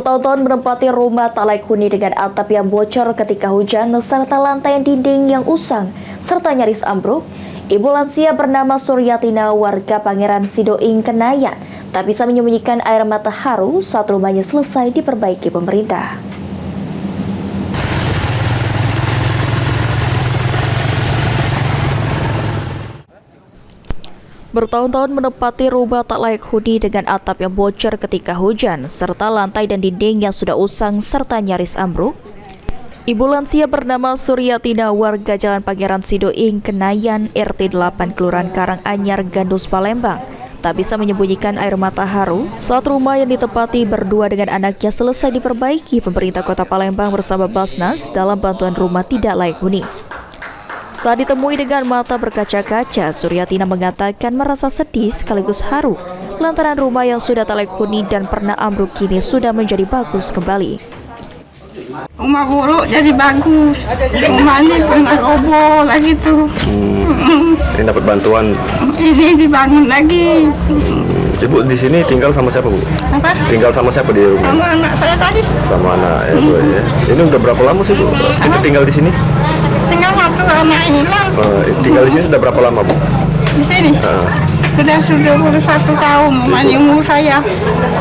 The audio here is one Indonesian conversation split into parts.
Bertahun-tahun menempati rumah tak layak huni dengan atap yang bocor ketika hujan serta lantai dinding yang usang serta nyaris ambruk, ibu lansia bernama Suryatina warga Pangeran Sidoing Kenayan tak bisa menyembunyikan air mata haru saat rumahnya selesai diperbaiki pemerintah. Bertahun-tahun menempati rumah tak layak huni dengan atap yang bocor ketika hujan, serta lantai dan dinding yang sudah usang serta nyaris ambruk. Ibu lansia bernama Suryatina warga Jalan Pangeran Sidoing Kenayan RT 8 Kelurahan Karanganyar Gandus Palembang tak bisa menyembunyikan air mata haru saat rumah yang ditempati berdua dengan anaknya selesai diperbaiki pemerintah Kota Palembang bersama Basnas dalam bantuan rumah tidak layak huni. Saat ditemui dengan mata berkaca-kaca, Suryatina mengatakan merasa sedih sekaligus haru lantaran rumah yang sudah tak layak huni dan pernah ambruk kini sudah menjadi bagus kembali. Rumah buruk jadi bagus, rumahnya pernah roboh lagi tuh. Ini dapat bantuan. Ini dibangun lagi. Ibu di sini tinggal sama siapa, Bu? Apa? Tinggal sama siapa di rumah? Sama anak saya tadi. Sama anak ya, Bu ya. Ini udah berapa lama sih, Bu? Kita tinggal di sini? Tinggal satu anak hilang. Tinggal di sini sudah berapa lama, Bu? Di sini? Sudah 31 tahun, umurnya umur saya.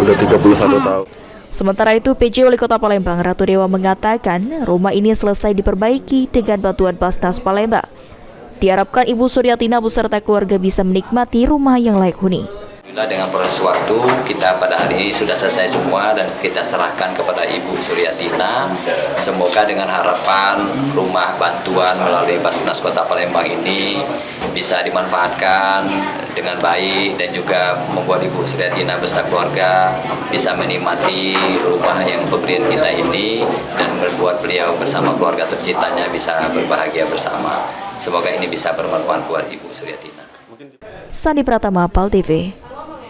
Sudah 31 tahun. Sementara itu, PJ Wali Kota Palembang Ratu Dewa mengatakan rumah ini selesai diperbaiki dengan bantuan Basnas Palembang. Diharapkan Ibu Suryatina beserta keluarga bisa menikmati rumah yang layak huni. Dengan proses waktu, kita pada hari ini sudah selesai semua dan kita serahkan kepada Ibu Suryatina. Semoga dengan harapan rumah bantuan melalui Basnas Kota Palembang ini bisa dimanfaatkan dengan baik dan juga membuat Ibu Suryatina beserta keluarga bisa menikmati rumah yang pemberian kita ini dan membuat beliau bersama keluarga tercintanya bisa berbahagia bersama. Semoga ini bisa bermanfaat buat Ibu Suryatina. Sandi Pratama, PAL TV.